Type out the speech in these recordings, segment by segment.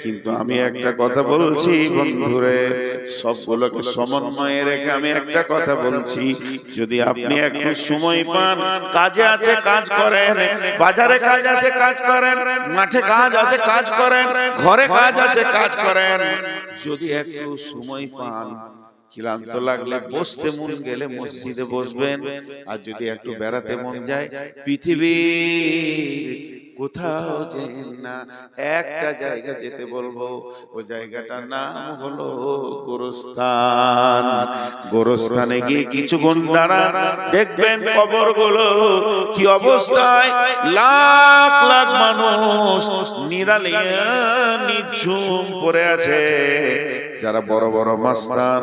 কিন্তু আমি একটা কথা বলছি বন্ধুরে, সবগুলোকে সমন্বয়ে রেখে আমি একটা কথা বলছি, যদি আপনি একটু সময় পান, কাজে আছে কাজ করেন, বাজারে কাজ আছে কাজ করেন, মাঠে কাজ আছে কাজ করেন, ঘরে কাজ আছে কাজ করেন, যদি একটু সময় পান, ক্লান্ত লাগলে বসতে মন গেলে মসজিদে বসবেন, আর যদি একটু বেড়াতে মন যায় পৃথিবীর কোথাও যেন না, একটা জায়গা যেতে বলবো, ও জায়গাটার নাম হলো গোরস্থান। গোরস্থানে গিয়ে কিছুক্ষণ দাঁড়ান, দেখবেন কবরগুলো কি অবস্থায়, লাখ লাখ মানুষ নিরালিয়া নিঝুম পড়ে আছে। যারা বড় বড় মাস্তান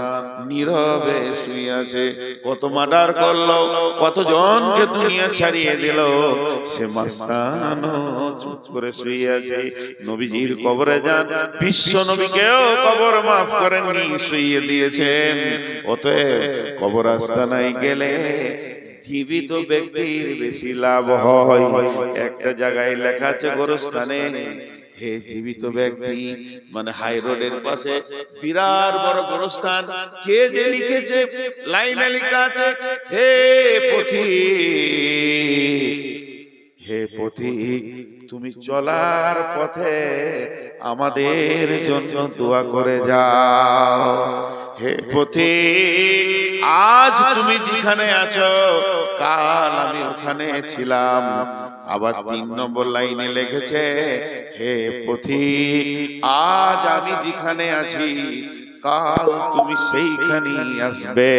নীরবে শুয়ে আছে, কত মার্ডার করলো, কতজনকে দুনিয়া ছাড়িয়ে দিল, সে মাস্তান চুপ করে শুয়ে আছে। নবীজির কবরে যান, বিশ্ব নবীকেও কবর মাফ করেননি, শুইয়ে দিয়েছেন। অতএব কবর আস্তানায় গেলে জীবিত ব্যক্তির বেশি লাভ হয়। একটা জায়গায় লেখা আছে গোরস্থানে, হে জীবিত ব্যক্তি, মানে হাই রোডের পাশে বিরাট বড় গোরস্থান, কে যে লিখেছে, লাইনে লেখা আছে, হে পথিক, হে পথিক, তুমি চলার পথে আমাদের জন্য দোয়া করে যাও। হে পথিক, আজ তুমি যেখানে আছো, কাল আমি ওখানে ছিলাম। আবার 3 নম্বর লাইনে লিখেছে, হে পথিক, আজ আমি যেখানে আছি, কাল তুমি সেইখানেই আসবে।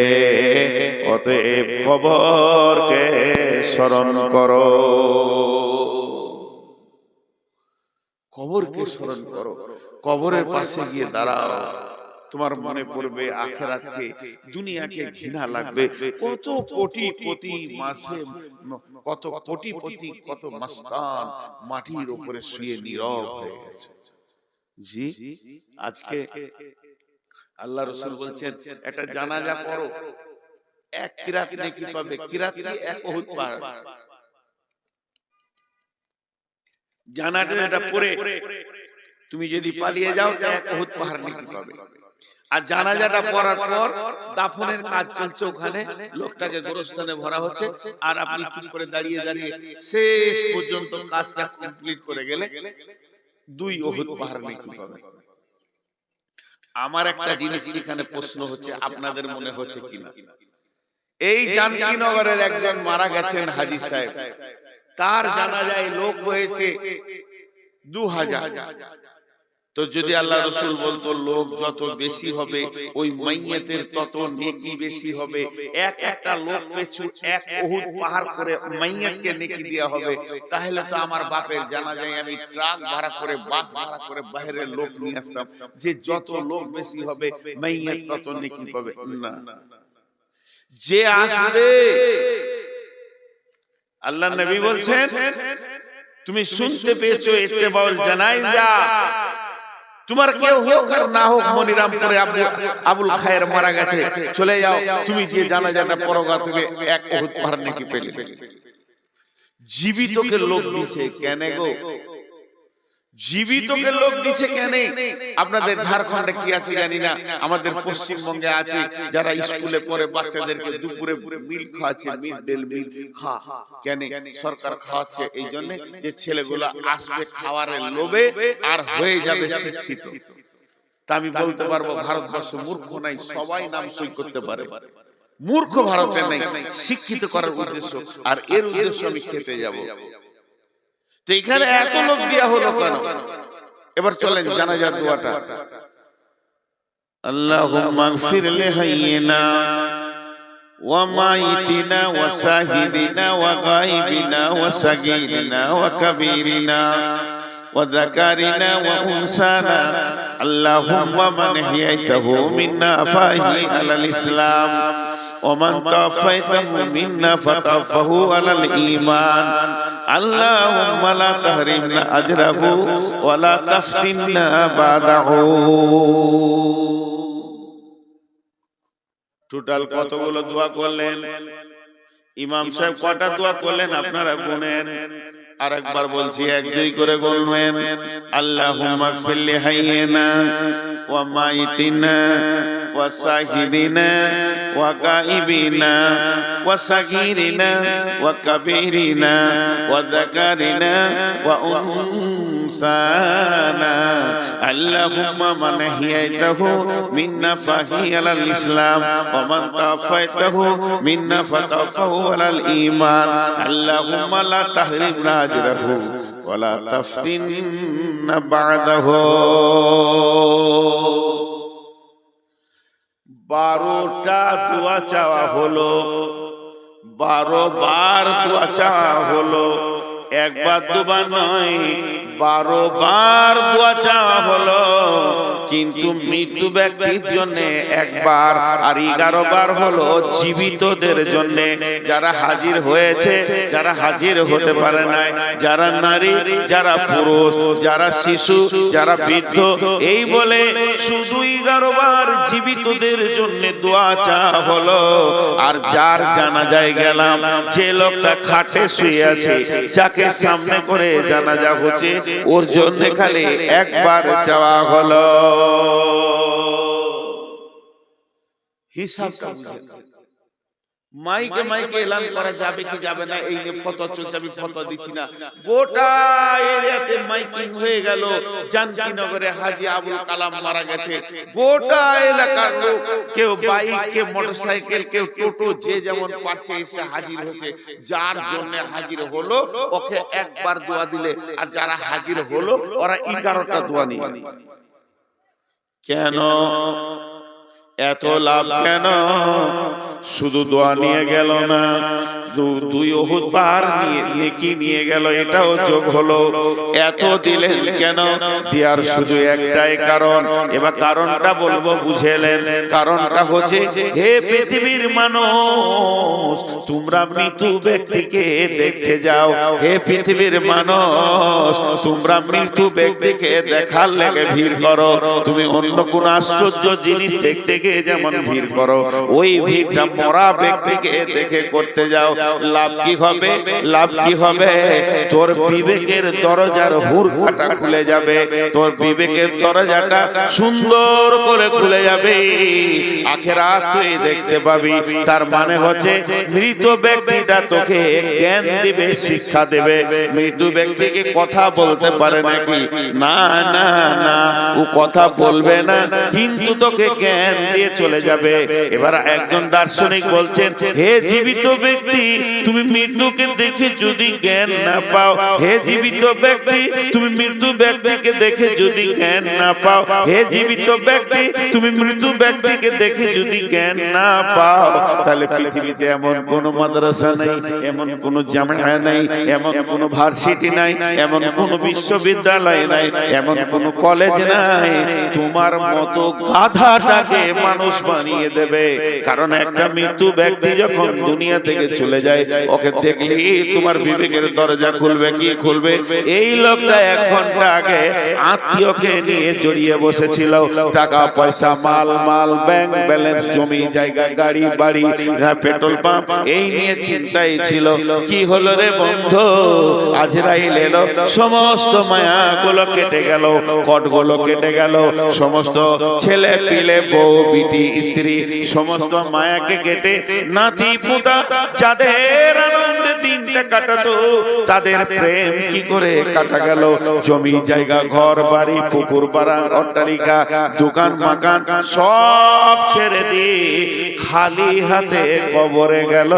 অতএব কবরকে স্মরণ করো, কবরকে স্মরণ করো, কবরের পাশে গিয়ে দাঁড়াও, তোমার মনে পড়বে আখিরাতকে, দুনিয়াকে ঘৃণা লাগবে। কত কোটি প্রতি মাসে, কত কোটি প্রতি কত মাস্তান মাটির উপরে শুয়ে নীরব হয়ে গেছে। জি, আজকে আল্লাহ রাসূল বলছেন, একটা জানাজা করো, 1 কিরাত নেকি পাবে। কিরাত কি? 1 উহুদ পাহাড়। জানাজাটা পড়ে তুমি যদি পালিয়ে যাও, 1 উহুদ পাহাড় নেকি পাবে। আর জানাজাটা পড়ার পর দাফনের কাজ চলছে, ওখানে লোকটাকে গোরস্থানে ভরা হচ্ছে, আর আপনি চুপ করে দাঁড়িয়ে দাঁড়িয়ে শেষ পর্যন্ত কাজটা কমপ্লিট করে গেলে 2 উহুদ পাহাড় নেকি পাবেন। আমার একটা জিনিস এখানে প্রশ্ন হচ্ছে, আপনাদের মনে হচ্ছে কিনা, এই জানকীনগরের একজন মারা গেছেন হাজী সাহেব, তার জানাজায় লোক হয়েছে 2000। তো যদি আল্লাহ রাসূল বলতো লোক যত বেশি হবে ওই মাইয়াতের তত নেকি বেশি হবে, একটা লোক পিছু 1 উহুদ পাহাড় করে মাইয়াতকে নেকি দেয়া হবে, তাহলে তো আমার বাপের জানাজায় আমি ট্রাক ভাড়া করে, বাস ভাড়া করে বাইরের লোক নিয়ে আসতাম, যে যত লোক বেশি হবে মাইয়াত তত নেকি পাবে। না, যে আসবে, আল্লাহ নবী বলছেন, তুমি শুনতে পেয়েছো ইত্তেবাউল জানাইজা, তোমার কেউ হোক আর না হোক, মনিরামপুরে আবুল খায়ের মারা গেছে, চলে যাও, তুমি যে জানাজাটা পড়োগা, তুমি 1 উহুদ পাহাড় নেকি পেলে। জীবিতকে লোক দিছে কেন গো? জীবিতকে লোক দিছে কেন? আপনাদের ঝাড়খণ্ডে কি আছে জানি না, আমাদের পশ্চিমবঙ্গে আছে, যারা স্কুলে পড়ে বাচ্চাদেরকে দুপুরে মিল খাওয়াচ্ছে, মিড ডে মিল খা, কেন সরকার খাওয়াচ্ছে? এই জন্য যে ছেলেগুলো আসবে খাওয়ারের লোভে আর হয়ে যাবে শিক্ষিত। তা আমি বলতে পারবো ভারতবর্ষ মূর্খ নাই, সবাই নাম সই করতে পারে, মূর্খ ভারতে নাই, শিক্ষিত করার উদ্দেশ্য, আর এর উদ্দেশ্য আমি খেতে যাব। তো এখানে এত লোক দেয়া হলো কেন? এবার চলেন জানাজার দোয়াটা। আল্লাহুম্মা গফির লিহাইয়িনা ওয়া মাইতিনা ওয়া শাহিদিনা ওয়া গায়বিনা ওয়া সাগীরিনা ওয়া কাবীরিনা ওয়া যাকারিনা ওয়া উনসানা, আল্লাহুম্মা মান হিয়াইতাহু মিন্না ফাহি আলাল ইসলাম ওয়া মান তাওফাইতাহু মিন্না ফাতাওফাহু আলাল ঈমান, আল্লাহুম্মা লা তাহরিমনা আজরাহু ওয়া লা তাফতিননা বাদাহু। টোটাল কতগুলো দোয়া করলেন? ইমাম সাহেব কটা দোয়া করলেন আপনারা গুনেন? আরেকবার বলছি, এক দুই করে বলবেন। আল্লাহুম্মা গফিরলি হাইয়িনা ওয়া মাইতিনা ওয়া সাহিদিনা ওয়া গাইবিনা ওয়া সাগীরিনা ওয়া কাবীরিনা ওয়া যাকারিনা ওয়া উনসানা। আল্লাহুম্মা মান আহইয়াতাহু মিন্না ফাহি আলাল ইসলাম ওয়া মান তাওয়াফাইতাহু মিন্না ফাতাওয়াফাহু আলাল ঈমান। আল্লাহুম্মা লা তাহরিমনা আজরাহু ওয়া লা তাফতিননা বা'দাহু। 12টা দোয়া চাওয়া হলো, 12 বার দোয়া চাওয়া হলো, একবার দুবার নয়, 12 বার দোয়া চাওয়া হলো। কিন্তু মৃত্যু ব্যক্তির জন্য একবার, আর 11 বার হলো জীবিতদের জন্য, যারা হাজির হয়েছে, যারা হাজির হতে পারে নাই, যারা নারী, যারা পুরুষ, যারা শিশু, যারা বৃদ্ধ, এই বলে শুধু 11 বার জীবিতদের জন্য দোয়া চাওয়া হলো। আর যার জানাজায় গেলাম, যে লোকটা খাটে শুয়ে আছে, যাকে সামনে করে জানাজা হচ্ছে, ওর জন্য খালি একবার চাওয়া হলো। হিসাবটা বুঝেন। মাইকে মাইকে এলান করা যাবে কি যাবে না, এই যে ফটো চলছে, আমি ফটো দিচ্ছি না, গোটা এরিয়াতে মাইকিং হয়ে গেল। জানকীনগরে হাজী আবুল কালাম মারা গেছে, গোটা এলাকার লোক, কেউ বাইক, কেউ মোটরসাইকেল, কেউ টোটো, যে যেমন পারছে এসে হাজির হচ্ছে। যার জন্য হাজির হলো ওকে একবার দোয়া দিলে, আর যারা হাজির হলো ওরা 11টা দোয়া নিয়ে। কেন এত লাভ? কেন শুধু দোয়া নিয়ে গেল না, 2 উহুদ পাহাড় নেকি নিয়ে গেল, এটাও যোগ হলো। এত দিলেন কেন? দেওয়ার শুধু একটাই কারণ, এবার কারণটা বলবো, বুঝেলেন? কারণটা হচ্ছে, হে পৃথিবীর মানুষ, তোমরা মৃত্যু ব্যক্তিকে দেখতে যাও। হে পৃথিবীর মানুষ, তোমরা মৃত্যু ব্যক্তিকে দেখার লেগে ভিড় করো। তুমি অন্য কোন আশ্চর্য জিনিস দেখতে গিয়ে যেমন ভিড় করো, ওই ভিড়টা মরা ব্যক্তিকে দেখে করতে যাও। লাভ কি হবে? লাভ কি হবে? তোর বিবেকের দরজার হুড়কাটা খুলে যাবে, তোর বিবেকের দরজাটা সুন্দর করে খুলে যাবে, আখিরাত তুই দেখতে পাবি। তার মানে হচ্ছে, মৃত ব্যক্তিটা তোকে জ্ঞান দিবে, শিক্ষা দেবে। মৃত ব্যক্তিকে কথা বলতে পারে নাকি? না না না, ও কথা বলবে না, কিন্তু তোকে জ্ঞান দিয়ে চলে যাবে। এবার একজন দার্শনিক বলছেন, হে জীবিত ব্যক্তি, তুমি মৃত্যুকে দেখে যদি জ্ঞান না পাও, হে জীবিত ব্যক্তি, তুমি মৃত্যু ব্যক্তিকে দেখে যদি জ্ঞান না পাও, হে জীবিত ব্যক্তি, তুমি মৃত্যু ব্যক্তিকে দেখে যদি জ্ঞান না পাও, তাহলে পৃথিবীতে এমন কোন মাদ্রাসা নাই, এমন কোন জামিয়া নাই, এমন কোন ভার্সিটি নাই, এমন কোন বিশ্ববিদ্যালয় নাই, এমন কোন কলেজ নাই, তোমার মতো গাধাটাকে মানুষ বানিয়ে দেবে। কারণ একটা মৃত্যু ব্যক্তি যখন দুনিয়া থেকে চলে যায়, ওকে দেখলে তোমার বিবেকের দরজা খুলবে। কি খুলবে? এই লোকটা 1 ঘন্টা আগে আত্মীয়কে নিয়ে জড়িয়ে বসেছিল, টাকা পয়সা, মাল মাল, ব্যাংক ব্যালেন্স, জমি জায়গা, গাড়ি বাড়ি, পেট্রোল পাম্প, এই নিয়ে চিন্তাই ছিল। কি হলো রে বন্ধু? আজরাইল এলো, সমস্ত মায়াগুলো কেটে গেল, কটগুলো কেটে গেল, সমস্ত ছেলে পিলে, বউ বিটি, স্ত্রী, সমস্ত মায়াকে কেটে নাতি পুতা যাদের আনন্দে দিনটা কাটাতো, তাদের প্রেম কি করে কাটা গেল? জমি জায়গা, ঘর বাড়ি, পুকুর পাড়া, অট্টালিকা, দোকান মাকান সব ছেড়ে দিয়ে খালি হাতে কবরে গেল,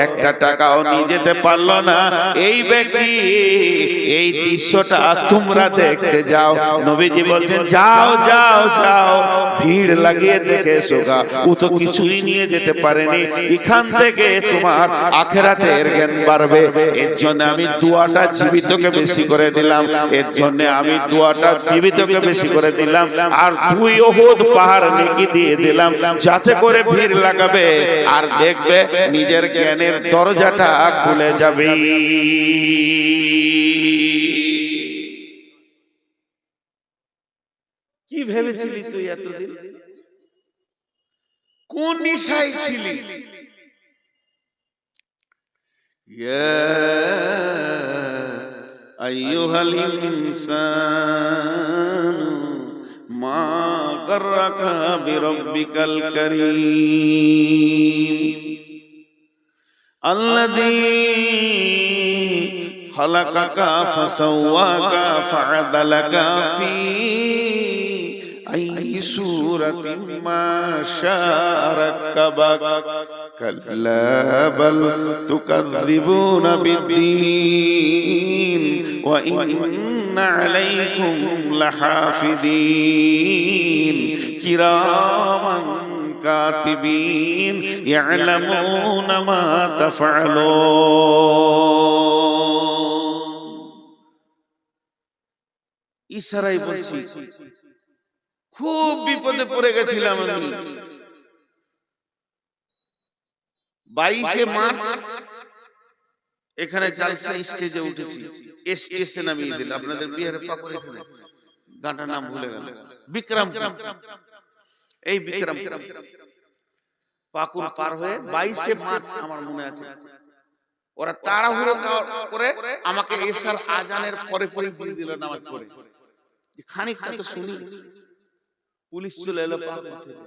একটা টাকাও নিয়ে যেতে পারলো না। এই ব্যক্তি, এই দৃশ্যটা তোমরা দেখতে যাও। নবীজি বলছেন, যাও যাও যাও, ভিড় লাগিয়ে দেখে এসো গা। ও তো কিছুই নিয়ে যেতে পারেনি, এখান থেকে তোমার আখিরাতের জ্ঞান বাড়বে। এর জন্য আমি দোয়াটা জীবিতকে বেশি করে দিলাম, এর জন্য আমি দোয়াটা জীবিতকে বেশি করে দিলাম, আর 2 উহুদ পাহাড় নেকি দিয়ে দিলাম, যাতে করে ভিড় লাগাবে আর দেখবে নিজের জ্ঞানের দরজাটা খুলে যাবে। কি ভেবেছিলি তুই এতদিন? কোন নিশায় ছিলি? ইয়া আইয়ুহাল ইনসানু মা গাররাকা বিরাব্বিকাল কারীম আল্লাযী খালাকাকা ফাসাওয়াকা ফাআদালাকা ফি আইয়ি সূরাতিন মা শাআ রাক্কাবাক কাল্লা বাল তুকাযযিবুনা বিদ্দীন ওয়া ইন্না আলাইকুম লাহাফিযীন কিরামান কাতিবিন ইয়ালামুনা মা তাফআলুন। ইশারায় বলছি, খুব বিপদে পড়ে গেছিলাম আমি। 22 মার্চ এখানে জালসা স্টেজে উঠেছি, এসএসএ নামিয়ে দিল আপনাদের বিহারে পাকুর, এখানে গানটার নাম ভুলে গেল, বিক্রম। এই বিক্রম পাকুর পার হয়ে 22 মার্চ আমার মনে আছে, ওরা তাড়াহুড়ো করে আমাকে এশার আজানের পরে পরে দিয়ে দিল নামাজ পড়ে। খানিকটা তো শুনি, পুলিশ চলে এলো পাকুর থেকে।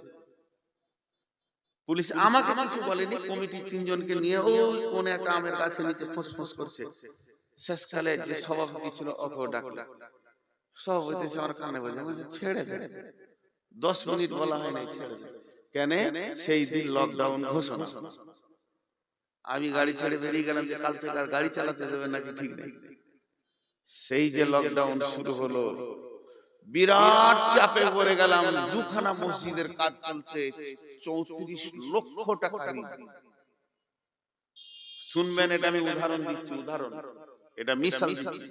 পুলিশ আমাকে কিছু বলেনি, কমিটি 3 জনকে নিয়ে ওই কোনে একটা আমের গাছের নিচে ফসফস করছে। শেষকালে যে সভাপতি ছিল ওকে ডাকলো, সভাপতি আমার কানে বলছে ছেড়ে দে। 10 মিনিট বলা হয় নাই, ছেড়ে দে। কেন? সেই দিন লকডাউন ঘোষণা। আমি গাড়ি ছেড়ে বেরিয়ে গেলাম যে কাল থেকে আর গাড়ি চালাতে দেবে নাকি ঠিক নেই। সেই যে লকডাউন শুরু হলো, বিরাট চাপে পড়ে গেলাম। 2খানা মসজিদের কাজ চলছে, 34 লক্ষ টাকা ঋণ। শুনবেন, এটা আমি উদাহরণ দিচ্ছি, উদাহরণ, এটা মিসাল দিচ্ছি।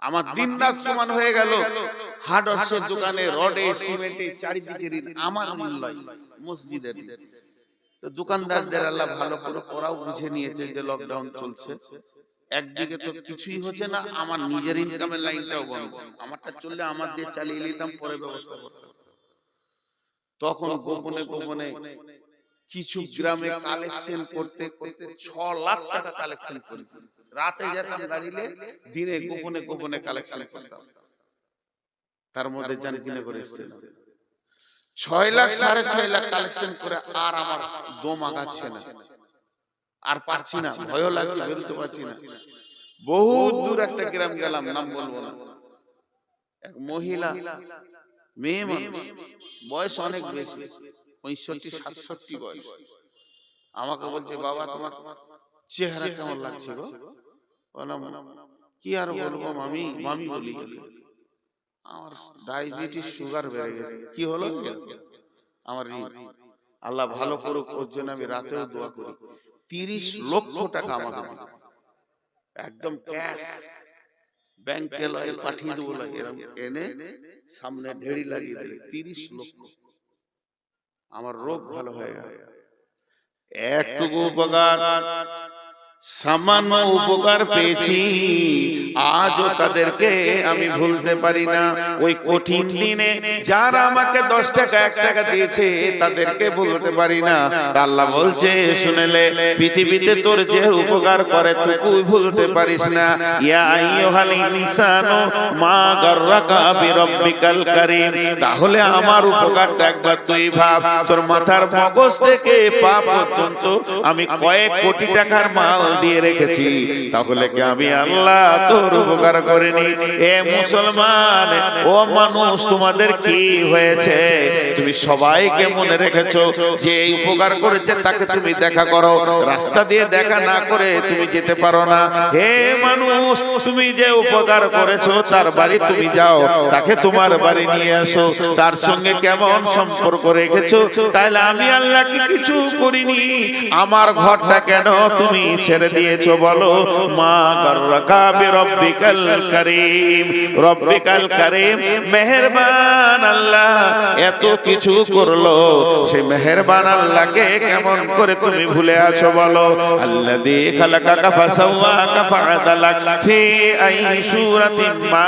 আমার দিন রাত সমান হয়ে গেল। হার্ডওয়্যারের দোকানে রডে সিমেন্টে চারিদিকে ঋণ, আমার ঋণ নয়, মসজিদের ঋণ। তো দোকানদারদের আল্লাহ ভালো করে ওরাও বুঝে নিয়েছে যে লকডাউন চলছে, একদিকে তো কিছুই হচ্ছে না, আমার নিজের ইনকামের লাইনটাও বন্ধ। আমারটা চললে আমার দিয়ে চালিয়ে নিতাম, পরে ব্যবস্থা করতাম। তখন গোপনে গোপনে কিছু গ্রামে কালেকশন করতে করতে 6 লাখ টাকা কালেকশন করি। রাতে যেতাম গাড়িলে, দিনে গোপনে গোপনে কালেকশন করতাম। তার মধ্যে জানি কিনে করে এসেছিলাম 6 লাখ 6.5 লাখ কালেকশন করে। আর আমার দম আগাচ্ছে না, আর পারছি না, ভয় লাগছে, বেরোতে পারছি না। বহুত দূর একটা গ্রাম গেলাম, নাম বলবো না। এক মহিলা, মেয়ে মানুষ, বয়স অনেক বেশি, 65-67 বয়স। আমাকে বলছে, বাবা তোমার চেহারা কেমন লাগছে গো? বললাম কি আর বলবো মামি, মামি বলি। আমার ডায়াবেটিস, সুগার বেড়ে গেছে। কি হলো? আমার আল্লাহ ভালো করুক, ওর জন্য আমি রাতেও দোয়া করি। 30 লক্ষ টাকা আমাকে দিল, একদম ক্যাশ, ব্যাংকে লয় পাঠিয়ে দেবো, এরকম এনে সামনে ঢেড়ি লাগিয়ে দিল। 30 লক্ষ। আমার রোগ ভালো হয়ে গেল। একটুকু উপকার, সামান্য উপকার পেয়েছি, আজও তাদেরকে আমি ভুলতে পারি না। ওই কঠিন দিনে যারা আমাকে 10 টাকা 1 টাকা দিয়েছে তাদেরকে ভুলতে পারি না। আল্লাহ বলছে, শুনেলে পৃথিবীতে তোর যে উপকার করে তুই ভুলতে পারিস না। ইয়া আইয়ুহাল ইনসানু মা গাররাকা বিরাব্বিকাল কারীম। তাহলে আমার উপকারটা একবার তুই ভাব। তোর মাথার মগজ থেকে পা পর্যন্ত আমি কয়েক কোটি টাকার মাল দিয়ে রেখেছি, তাহলে কি আমি আল্লাহ তোর উপকার করিনি? এ মুসলমান, ও মানুষ, তোমাদের কি হয়েছে? তুমি সবাইকে মনে রেখেছো যে এই উপকার করেছে তাকে তুমি দেখা করো, রাস্তা দিয়ে দেখা না করে তুমি যেতে পারো না। হে মানুষ, তুমি যে উপকার করেছো তার বাড়ি তুমি যাও, তাকে তোমার বাড়ি নিয়ে আসো, তার সঙ্গে কেমন সম্পর্ক রেখেছো? তাহলে আমি আল্লাহ কি কিছু করিনি? আমার ঘরটা কেন তুমি ছেড়ে দিয়েছো বলো? মা গাররাকা বিরাব্বিকাল কারীম। রব্বিকাল কারীম, মেহেরবান আল্লাহ এত কিছু করলো, সেই মেহেরবান আল্লাহকে কেমন করে তুমি ভুলে আছো বলো? আল্লাযী খালাকাকা ফাসাওয়াকা ফাআদালাক ফি আইয়ি সূরাতিন মা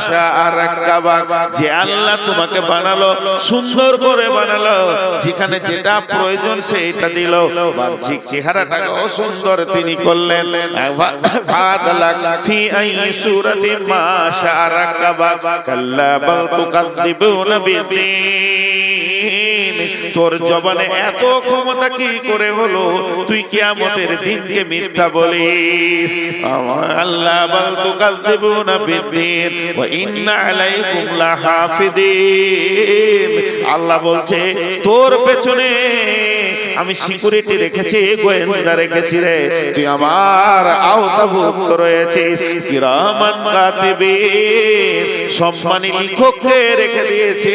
শাআ রাক্কাবাক। যে আল্লাহ তোমাকে বানালো, সুন্দর করে বানালো, যেখানে যেটা প্রয়োজন সেটা দিল। বাহ্যিক চেহারাটাও সুন্দর তিনি করলেন ফাদালাক ফি আই সূরাতি মা শারাকাবা কাল্লা বাল তুকাযযিবুনা বিদ্দীন। তোর জবানে এত ক্ষমতা কি করে হলো তুই কিয়ামতের দিনকে মিথ্যা বলিস? আল্লাহ বাল তুকাযযিবুনা বিদ্দীন ওয়া ইন্না আলাইকুম লাহাফিদিন। আল্লাহ বলছে তোর পেছনে আমি সিকিউরিটি রেখেছি, গোয়েন্দা রেখেছি রে, তুই আমার আওতাভুক্ত রয়েছিস। কিরামান কাতিবিন, সম্মানী লিখককে রেখে দিয়েছে।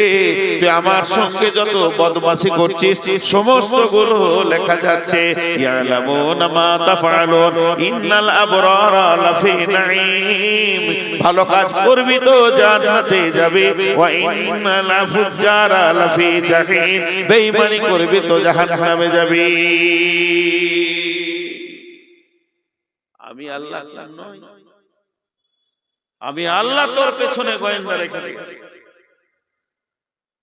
তুই আমার সঙ্গে যত বদমাশি করছিস সমস্ত গুলো লেখা যাচ্ছে। ইয়ালামুনা মা তাফআলুন ইন্নাল আবরারা লাফি নাঈম। ভালো কাজ করবি তো জান্নাতে যাবে, ওয়া ইন্নাল ফুজ্জারা লাফি জাহিম। বেঈমানি করবি তো জাহান্নামে যাবি। আমি আল্লাহ নই, আমি আল্লাহ তোর পেছনে গোয়েন্দা রেখে দিয়েছি।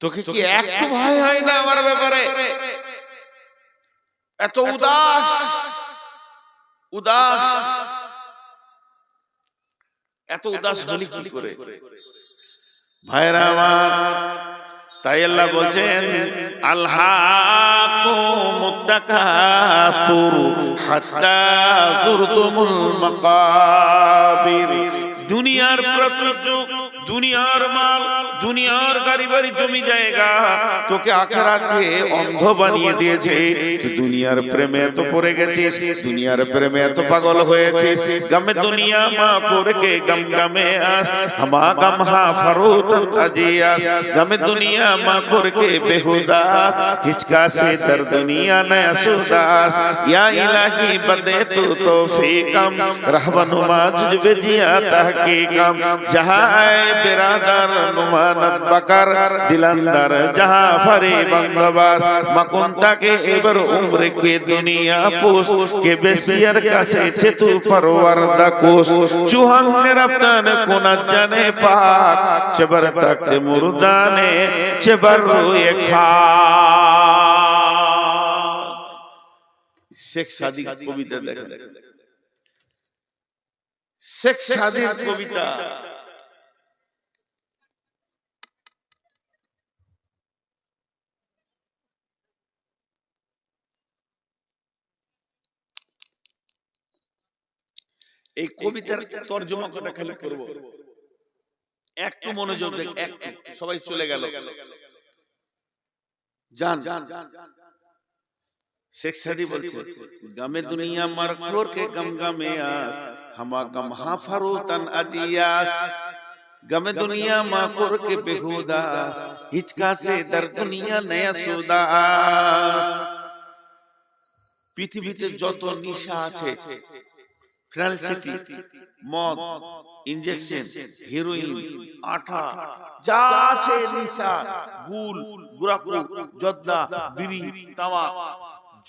তোকে কি একটু ভয় হয় না আমার ব্যাপারে? এত উদাস উদাস এত উদাস হলি কি করে ভাইরা আমার? তাই আল্লাহ বলছেন আলহাকুমুত তাকাসুর হাত্তা যুরতুমুল মাকাবির। দুনিয়ার প্রাচুর্য, দুনিয়ার মাল, দুনিয়ার গাড়ি বাড়ি জমি জায়গা তোকে আখিরাতে অন্ধ বানিয়ে দিয়েছে। তুই দুনিয়ার প্রেমে এত পড়ে গেছিস, দুনিয়ার প্রেমে এত পাগল হয়েছিস। গমে দুনিয়া মা করকে গম গমে আস হামা গম হা ফরুতন আজিয়াস। গমে দুনিয়া মা করকে বেহুদাস হিচকা সে দর দুনিয়া নয়া সুদাস। ইয়া ইলাহি বদে তু তৌফিকম रहबनुमा जुजबे जिया तहकीकम। जहाँ बिरादर नुमानत बकर दिलंदर जहाँ फरे बंदोबस मकुंता के एबर उम्र के दुनिया पोस के बेसियर का से चेतु परवरद कोस। चूहन ने रफ्तान कुना जाने पाक चबर तक मुर्दाने चबर रोए खा। शेख सादी कविता देखें, শেখ সাদির কবিতা। এই কবিতার তরজমা করা খালি করব, একটু মনোযোগ দেখ। একটু সবাই চলে গেল, জান। शेख सादी बोलছে गमे दुनिया मरखोर के गम गमे आस हमा गम हा फरूतन अजियास। गमे दुनिया मरखोर के बेहुदास हिचका से दर दुनिया नया सुदास। পৃথিবীতে যত নিশা আছে, ফ্রান্সিটি, মদ, ইনজেকশন, হেরোইন, আঠা, যা আছে নিশা, গুল, গুরাকু, জর্দা, বিড়ি, তামাক,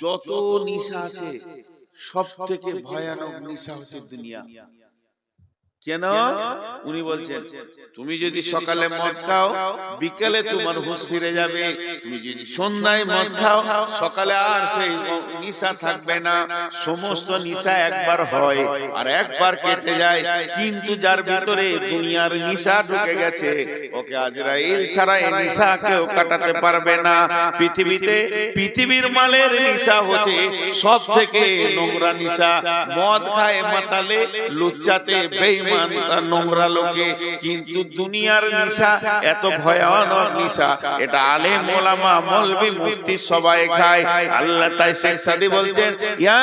যত নিশা আছে সব থেকে ভয়ানক নিশা হচ্ছে দুনিয়া। কেন? উনি বলছেন তুমি যদি সকালে মদ খাও বিকেলে তোমার হুঁশ ফিরে যাবে। তুমি যদি সন্ধ্যায় মদ খাও সকালে আর সেই নিশা থাকবে না। সমস্ত নিশা একবার হয় আর একবার কেটে যায়, কিন্তু যার ভিতরে দুনিয়ার নিশা ঢুকে গেছে ওকে আজরাইল ছাড়া এই নিশা কেউ কাটাতে পারবে না। পৃথিবীতে পৃথিবীর মালের নিশা হচ্ছে সব থেকে নোংরা নিশা। মদ খায় মাতালে, লুচ্চাতে বেঈমান নোংরা লোকে, কিন্তু দুনিয়ার নিশা এত ভয়ানক নিশা, এটা আলেম ওলামা মৌলভী মুফতি সবাই খায়। আল্লাহ তাই শেখ সাদি বলছেন ইয়া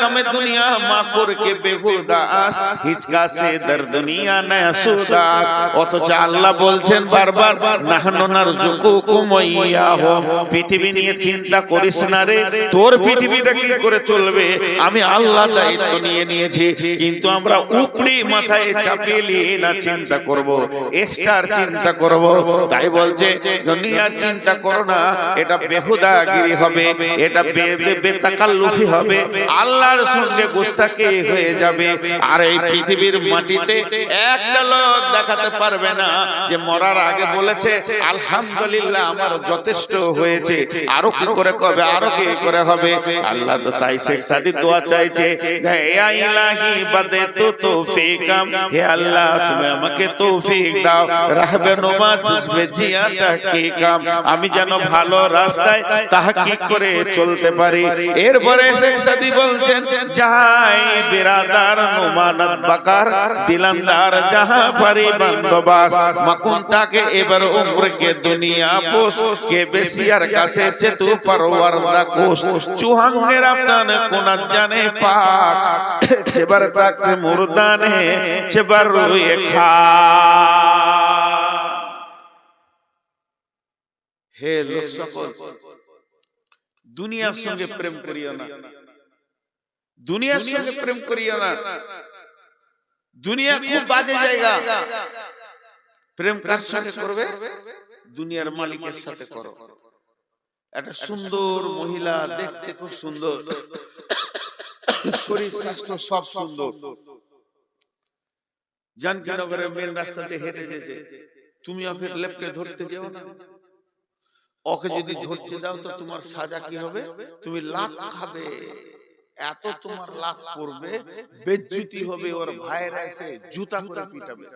গমে দুনিয়া মাকুর কে বেহুদাস হিচকা সে দর দুনিয়া নয়া সুদাস। অথচ আল্লাহ বলছেন বারবার নাহনু নারযুকুকুম ওয়াইয়াহুম। পৃথিবী নিয়ে চিন্তা করিস না রে, তোর পৃথিবীটা কি করে চলবে আমি আল্লাহ দায়িত্ব নিয়ে নিয়েছি। কিন্তু আমরা উপরি মাথায় চাপিয়ে নিয়ে না চিন্তা করব, এক্সট্রার চিন্তা করব। তাই বলছে দুনিয়ার চিন্তা করো না, এটা বেহুদাগিরি হবে, এটা বেতাকাল্লুফি হবে, আল্লাহর সঙ্গে গোস্তাকি হয়ে যাবে। আর এই পৃথিবীর মাটিতে একটা লোক দেখাতে পারবে না যে মরার আগে বলেছে আলহামদুলিল্লাহ আমার যথেষ্ট হয়েছে, আরো কি করে কবে, আরো কি করে হবে। আল্লাহ তো তাই শেখ সাদি দোয়া চাইছে, ইয়া ইলাহি বাদাতু তৌফিকাম, হে আল্লাহ তুমি আমাকে তৌফিক দাও, রাহবে নুমা জিসবে জিয়া তাহকিকাম, আমি যেন ভালো রাস্তায় তাহকিক করে চলতে পারি। এরপরে শেখ সাদি বলছেন, যাই বিরাদার নুমানত বাকার দিলান্দার জাহাं পারি বন্দোবাস, মাকুন তাকে এবার উমর কে দুনিয়া পোস কে বেশিয়ার কাছে চেতু পরওয়ারদা কোস, চুহাঙ্গে রাফতান কোনাত জানে পাক, চেবার তাকে মুরদানে চেবার রুয়ে খা। হে লোক সকল, দুনিয়ার সঙ্গে প্রেম করিও না, দুনিয়ার সঙ্গে প্রেম করিও না, দুনিয়া খুব বাজে জায়গা। প্রেম কার সঙ্গে করবে? দুনিয়ার মালিকের সাথে করো। একটা সুন্দর মহিলা, দেখতে খুব সুন্দর, শরীর স্বাস্থ্য সব সুন্দর, জানকীনগরের মেন রাস্তাতে হেঁটে যেতে, তুমি ওকে লেপটে ধরতে যেও না। ওকে যদি ধরতে দাও তো তোমার সাজা কি হবে? তুমি লাত খাবে, এত তোমার লাত পড়বে, বেজ্জতি হবে, ওর ভাইরা এসে জুতা করে পিটাবে।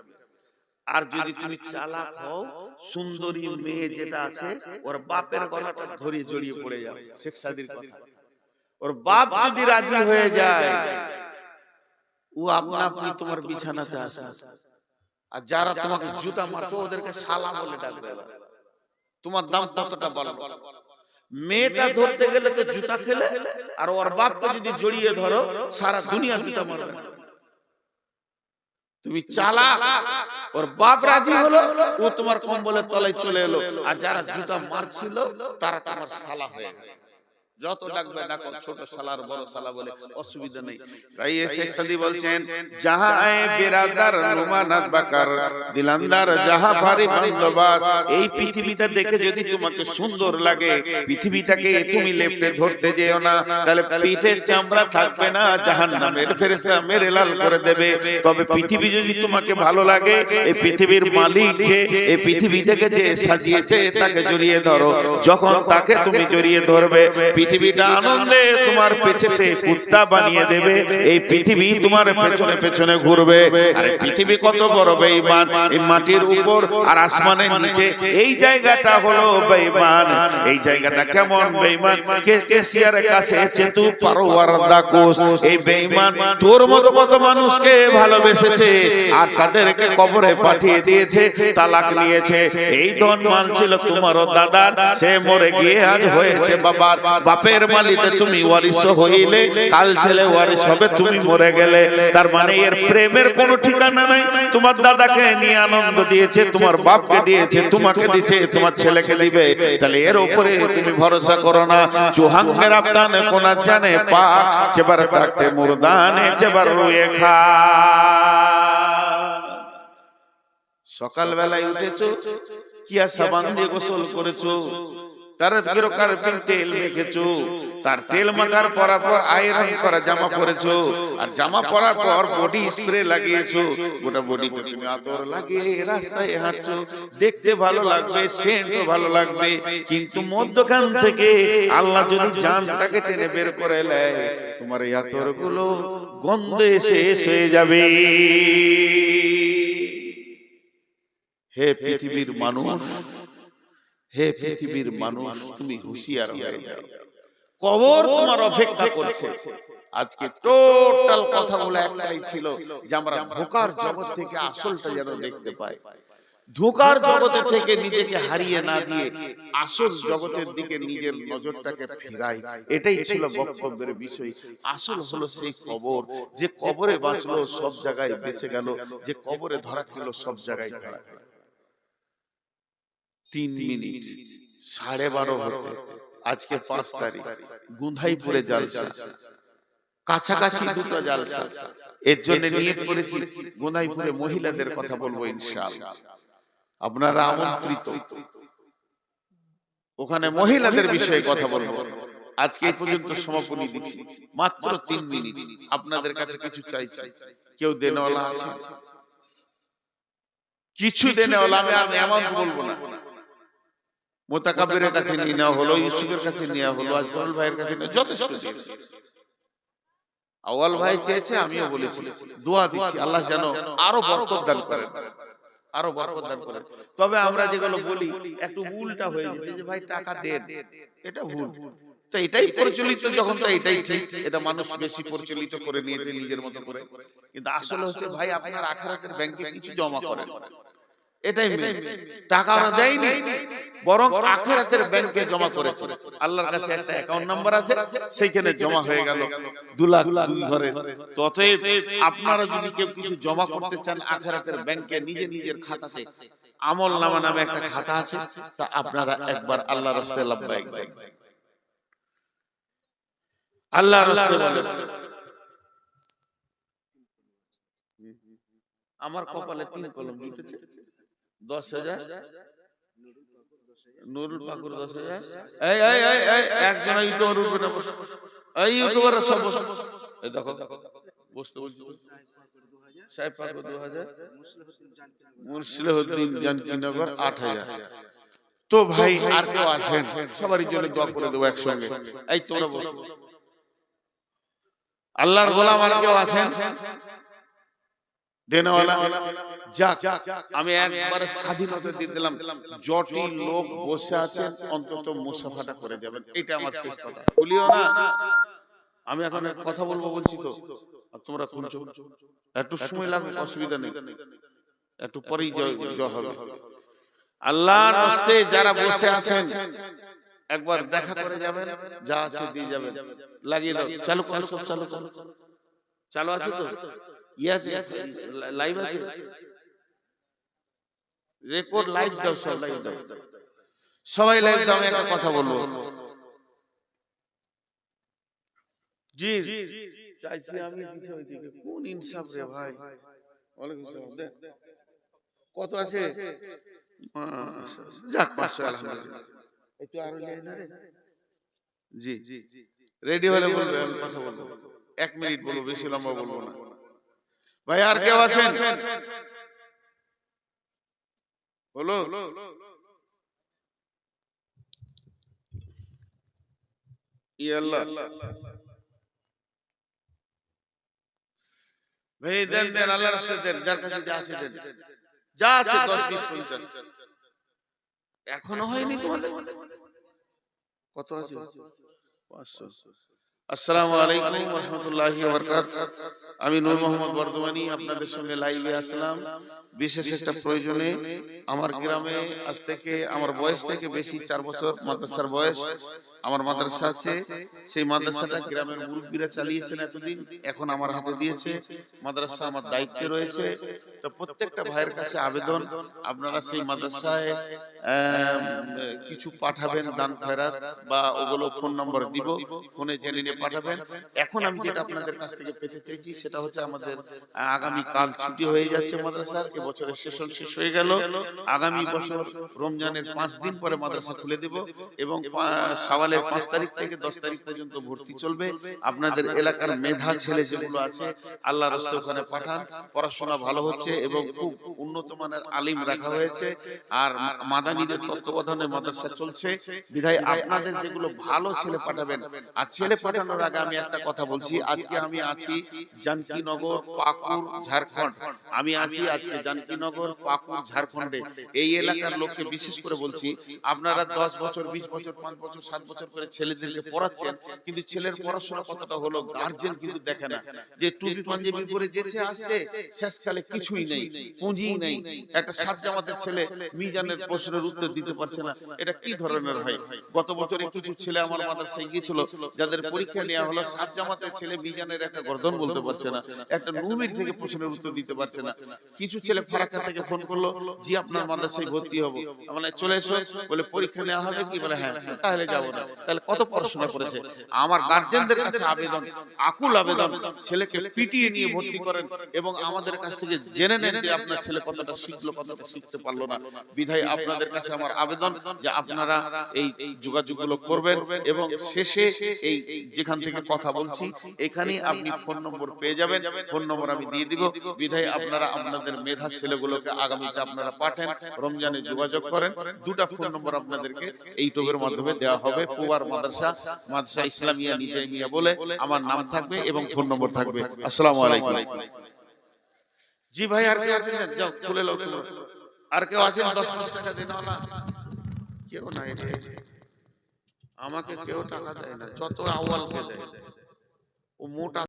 আর যদি তুমি চালাক হও, সুন্দরী মেয়ে যেটা আছে ওর বাপের গলাটা ধরে জড়িয়ে পড়ে যাও। শেখ সাদির কথা, ওর বাপ যদি রাজি হয়ে যায় ও আপনা আপনি তোমার বিছানাতে আসে। আর যারা তোমাকে জুতা মারতো ওদেরকে শালা বলে ডাকবে। তোমার দাম কতটা বলো? মেয়েটা ধরতে গেলে তো জুতা খেলে, আর ওর বাপকে যদি জড়িয়ে ধরো সারা দুনিয়া জুতা মারবে। তুমি চালাক, ওর বাপ রাজি হলো, ও তোমার কম্বলের তলায় চলে এলো, আর যারা জুতা মারছিল তারা তোমার শালা হয়ে গেল। যত ডাকবে ডাকো, ছোট শালার বড় শালা বলে অসুবিধা নেই। তাই শেখ সাদি বলছেন, জাহাঁ আয়ে বিরাদার নুমানাত বাকার দিলান্দার জাহাঁ ভারি বন্দোবাস, এই পৃথিবীটা দেখে যদি তোমাকে সুন্দর লাগে, পৃথিবীটাকে তুমি লেপটে ধরতে যেও না, তাহলে পিঠে চামড়া থাকবে না, জাহান্নামের ফেরেশতা মেরে লাল করে দেবে। তবে পৃথিবী যদি তোমাকে ভালো লাগে, এই পৃথিবীর মালিক যে এই পৃথিবীটাকে যে সাজিয়েছে তাকে জড়িয়ে ধরো। যখন তাকে তুমি জড়িয়ে ধরবে, পৃথিবীটা আনন্দে তোমার পেছনে কুত্তা বানিয়ে দেবে, এই পৃথিবী তোমার পেছনে পেছনে ঘুরবে। আর পৃথিবী কত বড় বেঈমান, এই মাটির উপর আর আসমানের নিচে, এই জায়গাটা হলো বেঈমান। এই জায়গাটা কেমন বেঈমান? কেসিয়ারের কাছে চেতু পরওয়ারদা কোস, এই বেঈমান তোর মতো কত মানুষকে ভালোবেসেছে আর তাদেরকে কবরে পাঠিয়ে দিয়েছে, তালাক নিয়েছে। এই ধন মাল ছিল তোমারও দাদার, সে মরে গিয়ে আজ হয়েছে বাবার। বাপের মালিতে তুমি ওয়ারিশ হইলে, কাল ছেলে ওয়ারিশ হবে, তুমি মরে গেলে। তার মানে এর প্রেমের কোনো ঠিকানা নাই। তোমার দাদাকে নিয়ে আনন্দ দিয়েছে, তোমার বাপকে দিয়েছে, তোমাকে দিয়েছে, তোমার ছেলেকে দিবে, তাহলে এর উপরে তুমি ভরসা করো না। চুহাঙ্গের আফতানে কোনা জানে পা, চেবার থাকতে মুরদানে চেবার রুয়ে খা। সকাল বেলায় উঠেছো, কিয়া সাবান দিয়ে গোসল করেছো, তার তেল মেখেছো, তার তেল মাখার পর আয়রন করা জামা পরেছো, আর জামা পরার পর বডি স্প্রে লাগিয়েছো, গোটা বডিতে তুমি আতর লাগিয়ে রাস্তায় হাঁটছো, দেখতে ভালো লাগবে, সেন্টও ভালো লাগবে, কিন্তু মধ্যখান থেকে আল্লাহ যদি জানটাকে টেনে বের করে নেয়, তোমার এই আতরগুলো গন্ধে শেষ হয়ে যাবে। হে পৃথিবীর মানুষ, হে পৃথিবীর মানুষ, তুমি হুঁশিয়ার হয়ে যাও, কবর তোমার অপেক্ষা করছে। আজকে টোটাল কথাগুলো একটাই ছিল যে আমরা ধোঁকার জগৎ থেকে আসলটা যেন দেখতে পাই, ধোঁকার জগতে থেকে নিজেকে হারিয়ে না দিয়ে আসল জগতের দিকে নিজের নজরটাকে ফেরাই। এটাই ছিল বক্তব্যের বিষয়। আসল হলো সেই কবর, যে কবরে বাঁচলো সব জায়গায় বেঁচে গেল, যে কবরে ধরা খেল সব জায়গায় ধরা খেল। 3 মিনিট 12:30 হতে আজকে 5 তারিখ, গুন্ধাইপুরে জালসা, কাছাকাছি দুটো জালসা, এর জন্য নিয়ত করেছি গোনাইপুরে মহিলাদের কথা বলবো ইনশাআল্লাহ। আপনারা আমন্ত্রিত, ওখানে মহিলাদের বিষয়ে কথা বলবো। আজকে এই পর্যন্ত সমাপনী দিচ্ছি, মাত্র 3 মিনিট। আপনাদের কাছে কিছু চাইছি, কেউ দেনওয়ালা আছে? কিছু দেনওয়ালা, আমি এমন বলবো না। মোতাকাব্বিরের কাছে নিয়ে নেওয়া হলো, ইউসুফের কাছে নেওয়া হলো, আজমল ভাইয়ের কাছে যথেষ্ট দিয়েছে। আওয়াল ভাই চেয়েছে, আমিও বলেছি, দোয়া দিচ্ছি আল্লাহ যেন আরো বরকত দান করেন, আরো বরকত দান করেন। তবে আমরা যেগুলো বলি একটু উল্টা হয়ে যেতে, যে ভাই টাকা দেন, এটা ভুল। তো এটাই প্রচলিত যখন, তো এটাই ঠিক, এটা মানুষ বেশি প্রচলিত করে নিয়েছে নিজের মতো করে। কিন্তু আসলে হচ্ছে ভাই, আপনার আখিরাতের ব্যাংকে কিছু জমা করেন, এটাই মেন। টাকা ওরা দেয়নি, বরং আখিরাতের ব্যাংকে জমা করেছে। আল্লাহর কাছে একটা অ্যাকাউন্ট নাম্বার আছে, সেইখানে জমা হয়ে গেল 2 লাখ 2 ঘরে। ততএব আপনারা যদি কেউ কিছু জমা করতে চান আখিরাতের ব্যাংকে, নিজের খাতাতে আমল নামা নামে একটা খাতা আছে, তা আপনারা একবার আল্লাহর রাস্তায় লাব্বাইক দেন। আল্লাহর রাস্তায় বলেন, আমার কপালে 3 কলম জুটেছে, 10,000। নুরুল পাকুর 10,000। এই একজন ইউটিউবার উঠবে না, বসে এই ইউটিউবাররা সব বসে, এই দেখো বসতে বলছি, সাহেব পাকুর 2,000, মুসলিহুদ্দিন জানকীনগর 8,000। তো ভাই আর কেউ আছেন? সবারই জন্য দোয়া করে দেবো একসঙ্গে। এই তোমরা বসো। আল্লাহর গোলাম আর কেউ আছেন দেনওয়ালা? যাক, আমি একবারে স্বাধীনতা দিয়ে দিলাম, যটি লোক বসে আছেন অন্তত মুসাফাটা করে যাবেন, এটা আমার শেষ কথা। বলিও না, আমি এখন কথা বলবো বলছি তো, আর তোমরা শুনছো, একটু সময় লাগবে, অসুবিধা নেই, একটু পরেই জয় হবে। আল্লাহর রাস্তায় যারা বসে আছেন একবার দেখা করে যাবেন, যা আছে দিয়ে যাবেন। লাগিয়ে দাও, চালু করো, সব চালু করো, চালু আছে তো? লাইভ আছে, রেকর্ড লাইভ দাও, সব লাইভ দাও, সবাই লাইভ দাও। আমি একটা কথা বলবো, জি চাইছি আমি দিতে ওইদিকে, কোন ইনসাফ রে ভাই। ওয়ালাইকুম আসসালাম, দেখ কত আছে, যাক 500, আলহামদুলিল্লাহ। একটু আরো যাই না রে, জি রেডি হলে বলবে, আমি কথা বলবো, 1 মিনিট বলবো, বেশি লম্বা বলবো না। ভাই আর কেউ আছেন? বলো। ইয়া আল্লাহ, ভাই দেন দেন, আল্লাহর রাস্তায় দেন, যার কাছে যা আছে দেন, যা আছে 10, 20, 50। এখনো হয়নি তোমাদের? কত আছে? 500। আসসালামু আলাইকুম ওয়া রাহমাতুল্লাহি ওয়া বারাকাতুহু। আমি নূর মোহাম্মদ বর্ধমানী আপনাদের সঙ্গে লাইভে আসলাম বিশেষ একটা প্রয়োজনে। আমার গ্রামে আজ থেকে, আমার বয়স থেকে বেশি 4 বছর মাদ্রাসার বয়স। আমার মাদ্রাসা আছে, সেই মাদ্রাসাটা গ্রামের মুরব্বীরা চালিয়েছেন এতদিন, এখন আমার হাতে দিয়েছে। মাদ্রাসা আমার দায়িত্বে রয়েছে। তো প্রত্যেকটা ভাইয়ের কাছে আবেদন, আপনারা সেই মাদ্রাসায় কিছু পাঠাবেন, দান খয়রাত বা ওগুলো ফোন নম্বর দিব, ফোনে জেনে নিয়ে পাঠাবেন। এখন আমি যেটা আপনাদের কাছ থেকে পেতে চাইছি সেটা হচ্ছে, আমাদের আগামী কাল ছুটি হয়ে যাচ্ছে মাদ্রাসার, এবছরের সেশন শেষ হয়ে গেল। আগামী বছর রমজানের 5 দিন পরে মাদ্রাসা খুলে দেব, এবং শাওয়ালের 5 তারিখ থেকে 10 তারিখ পর্যন্ত ভর্তি চলবে। আপনাদের এলাকার মেধা ছেলে যেগুলো আছে, আল্লাহর রাস্তায় ওখানে পাঠান, পড়াশোনা ভালো হচ্ছে এবং খুব উন্নত মানের আলিম রাখা হয়েছে। আর মাদানীদের তত্ত্বাবধানে মাদ্রাসা চলছে, বিধায় আপনাদের যেগুলো ভালো ছেলে পাঠাবেন। আর ছেলে পাঠানোর আগে আমি একটা কথা বলছি, আজকে আমি আছি জানকীনগর, পাকুড়, ঝাড়খণ্ড। আমি আছি আজকে জানকীনগর, পাকুড়, ঝাড়খণ্ডে। এই এলাকার লোককে বিশেষ করে বলছি, আপনারা 10 বছর, 20 বছর, 5 বছর, 7 বছর করে ছেলেদেরকে পড়াচ্ছেন, কিন্তু ছেলের পড়াশোনা কতটা হলো গার্জেন কিন্তু দেখে না। যে টুপি পাঞ্জাবি পরে যেচে আসছে, শেষকালে কিছুই নেই, পুঁজি নেই। একটা 7 জামাতের ছেলে মিজানের প্রশ্নের উত্তর দিতে পারছে না, এটা এটা কি ধরনের হয়? গত বছরে কিছু ছেলে আমার মাদ্রাসায় গিয়েছিল, যাদের পরীক্ষা নেওয়া হলো, সাত জামাতের ছেলে মিজানের একটা গর্দন বলতে পারছে না, একটা নুমির থেকে প্রশ্নের উত্তর দিতে পারছে না। কিছু ছেলে ফারাক্কা থেকে ফোন করলো, জি আপনার মাদ্রাসায় ভর্তি হবো, মানে চলে এসো, বলে পরীক্ষা নেওয়া হবে কি, বলে হ্যাঁ, তাহলে যাবো না। তাহলে কত পড়াশোনা করেছে? আমার গার্জেনদের কাছে আবেদন, আকুল আবেদন, ছেলেকে পিটিয়ে নিয়ে ভর্তি করেন এবং আমাদের কাছ থেকে জেনে নেন যে আপনার ছেলে কতটা শিখলো, কতটা শিখতে পারলো না। বিধায় আপনাদের কাছে আমার আবেদন যে আপনারা এই যোগাযোগগুলো করবেন এবং শেষে এই যেখান থেকে কথা বলছি এখানেই আপনি ফোন নম্বর পেয়ে যাবেন। ফোন নম্বর আমি দিয়ে দিব। বিধায় আপনারা আপনাদের মেধা ছেলেগুলোকে আগামীতে আপনারা পাঠান, রমজানে যোগাযোগ করেন। দুটা ফোন নম্বর আপনাদেরকে এই টোবের মাধ্যমে দেওয়া হবে। পুবার মাদ্রাসা ইসলামিয়া নিজামিয়া বলে আমার নাম থাকবে এবং ফোন নম্বর থাকবে। আসসালামু আলাইকুম। জি ভাই, আর কেউ আছেন? যাও খুলে লাও তোমরা। আর কেউ আছেন 10-5 টাকা দিন না? কেউ নাই রে, আমাকে কেউ টাকা দেয় না, যত আউয়ালকে দেয়। ও মোটা